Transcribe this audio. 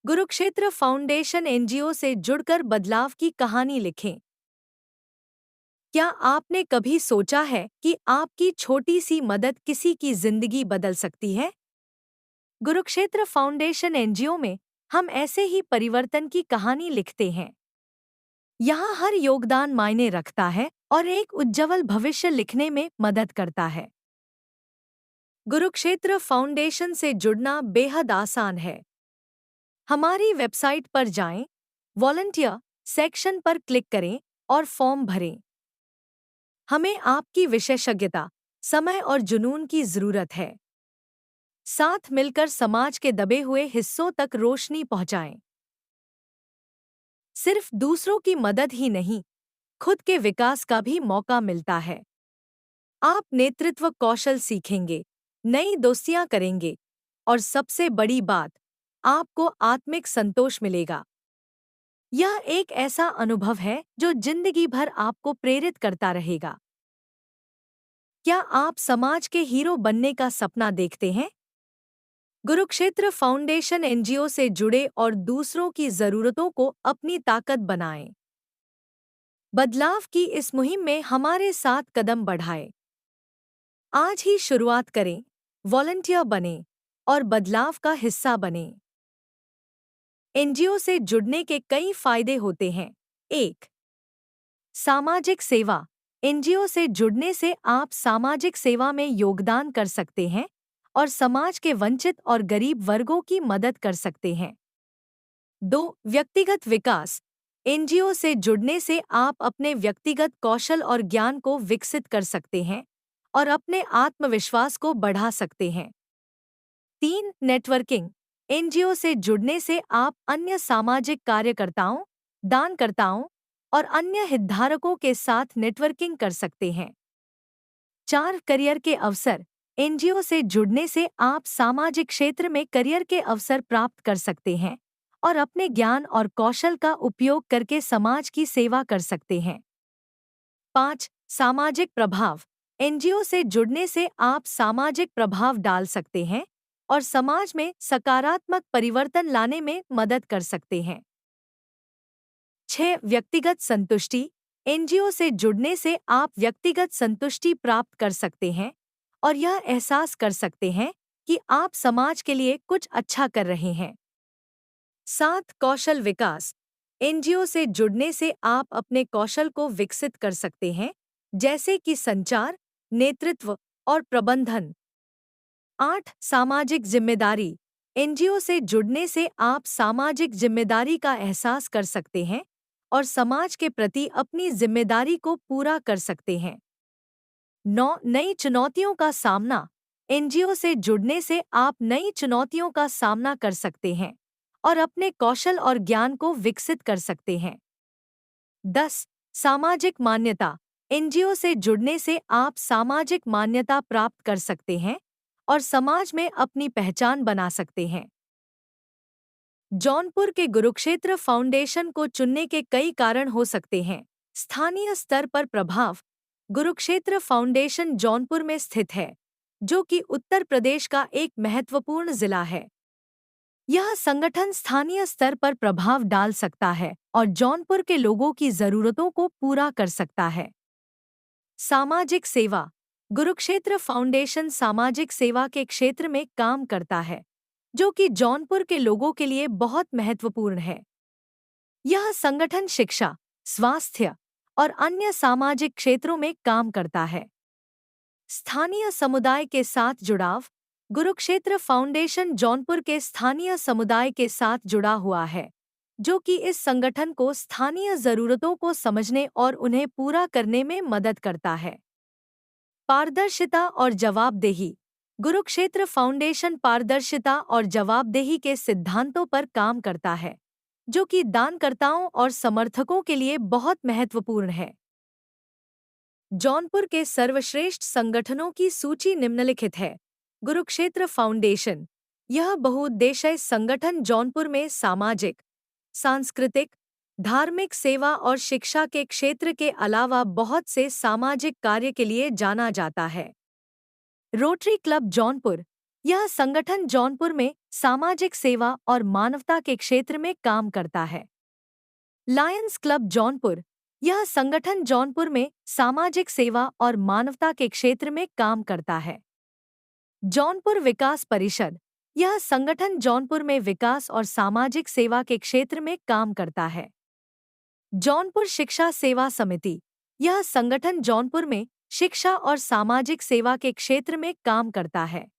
Kurukshetra foundation NGO से जुड़कर बदलाव की कहानी लिखें। क्या आपने कभी सोचा है कि आपकी छोटी सी मदद किसी की जिंदगी बदल सकती है? कुरुक्षेत्र फाउंडेशन एनजीओ में हम ऐसे ही परिवर्तन की कहानी लिखते हैं। यहाँ हर योगदान मायने रखता है और एक उज्जवल भविष्य लिखने में मदद करता है। कुरुक्षेत्र फाउंडेशन से जुड़ना बेहद आसान है। हमारी वेबसाइट पर जाएं, वॉलंटियर सेक्शन पर क्लिक करें और फॉर्म भरें। हमें आपकी विशेषज्ञता, समय और जुनून की जरूरत है। साथ मिलकर समाज के दबे हुए हिस्सों तक रोशनी पहुंचाएं। सिर्फ दूसरों की मदद ही नहीं, खुद के विकास का भी मौका मिलता है। आप नेतृत्व कौशल सीखेंगे, नई दोस्तियां करेंगे और सबसे बड़ी बात, आपको आत्मिक संतोष मिलेगा। यह एक ऐसा अनुभव है जो जिंदगी भर आपको प्रेरित करता रहेगा। क्या आप समाज के हीरो बनने का सपना देखते हैं? कुरुक्षेत्र फाउंडेशन एनजीओ से जुड़े और दूसरों की जरूरतों को अपनी ताकत बनाएं। बदलाव की इस मुहिम में हमारे साथ कदम बढ़ाएं। आज ही शुरुआत करें, वॉलंटियर बनें और बदलाव का हिस्सा बनें। एनजीओ से जुड़ने के कई फायदे होते हैं। 1. सामाजिक सेवा। एनजीओ से जुड़ने से आप सामाजिक सेवा में योगदान कर सकते हैं और समाज के वंचित और गरीब वर्गों की मदद कर सकते हैं। 2. व्यक्तिगत विकास। एनजीओ से जुड़ने से आप अपने व्यक्तिगत कौशल और ज्ञान को विकसित कर सकते हैं और अपने आत्मविश्वास को बढ़ा सकते हैं। 3. नेटवर्किंग। एनजीओ से जुड़ने से आप अन्य सामाजिक कार्यकर्ताओं, दानकर्ताओं और अन्य हितधारकों के साथ नेटवर्किंग कर सकते हैं। 4. करियर के अवसर। एनजीओ से जुड़ने से आप सामाजिक क्षेत्र में करियर के अवसर प्राप्त कर सकते हैं और अपने ज्ञान और कौशल का उपयोग करके समाज की सेवा कर सकते हैं। 5. सामाजिक प्रभाव। एनजीओ से जुड़ने से आप सामाजिक प्रभाव डाल सकते हैं और समाज में सकारात्मक परिवर्तन लाने में मदद कर सकते हैं। 6. व्यक्तिगत संतुष्टि। एनजीओ से जुड़ने से आप व्यक्तिगत संतुष्टि प्राप्त कर सकते हैं और यह एहसास कर सकते हैं कि आप समाज के लिए कुछ अच्छा कर रहे हैं। 7. कौशल विकास। एनजीओ से जुड़ने से आप अपने कौशल को विकसित कर सकते हैं, जैसे कि संचार, नेतृत्व और प्रबंधन। 8. सामाजिक जिम्मेदारी। एनजीओ से जुड़ने से आप सामाजिक जिम्मेदारी का एहसास कर सकते हैं और समाज के प्रति अपनी जिम्मेदारी को पूरा कर सकते हैं। 9. नई चुनौतियों का सामना। एनजीओ से जुड़ने से आप नई चुनौतियों का सामना कर सकते हैं और अपने कौशल और ज्ञान को विकसित कर सकते हैं। 10. सामाजिक मान्यता। एनजीओ से जुड़ने से आप सामाजिक मान्यता प्राप्त कर सकते हैं और समाज में अपनी पहचान बना सकते हैं। जौनपुर के कुरुक्षेत्र फाउंडेशन को चुनने के कई कारण हो सकते हैं। स्थानीय स्तर पर प्रभाव। कुरुक्षेत्र फाउंडेशन जौनपुर में स्थित है, जो कि उत्तर प्रदेश का एक महत्वपूर्ण जिला है। यह संगठन स्थानीय स्तर पर प्रभाव डाल सकता है और जौनपुर के लोगों की जरूरतों को पूरा कर सकता है। सामाजिक सेवा। कुरुक्षेत्र फाउंडेशन सामाजिक सेवा के क्षेत्र में काम करता है, जो कि जौनपुर के लोगों के लिए बहुत महत्वपूर्ण है। यह संगठन शिक्षा, स्वास्थ्य और अन्य सामाजिक क्षेत्रों में काम करता है। स्थानीय समुदाय के साथ जुड़ाव। कुरुक्षेत्र फाउंडेशन जौनपुर के स्थानीय समुदाय के साथ जुड़ा हुआ है, जो कि इस संगठन को स्थानीय जरूरतों को समझने और उन्हें पूरा करने में मदद करता है। पारदर्शिता और जवाबदेही। कुरुक्षेत्र फाउंडेशन पारदर्शिता और जवाबदेही के सिद्धांतों पर काम करता है, जो कि दानकर्ताओं और समर्थकों के लिए बहुत महत्वपूर्ण है। जौनपुर के सर्वश्रेष्ठ संगठनों की सूची निम्नलिखित है। कुरुक्षेत्र फाउंडेशन। यह बहुउद्देशीय संगठन जौनपुर में सामाजिक, सांस्कृतिक, धार्मिक सेवा और शिक्षा के क्षेत्र के अलावा बहुत से सामाजिक कार्य के लिए जाना जाता है। Rotary club Jaunpur. यह संगठन जौनपुर में सामाजिक सेवा और मानवता के क्षेत्र में काम करता है। लायंस क्लब जौनपुर, यह संगठन जौनपुर में सामाजिक सेवा और मानवता के क्षेत्र में काम करता है। जौनपुर विकास परिषद, यह संगठन जौनपुर में विकास और सामाजिक सेवा के क्षेत्र में काम करता है। जौनपुर शिक्षा सेवा समिति, यह संगठन जौनपुर में शिक्षा और सामाजिक सेवा के क्षेत्र में काम करता है।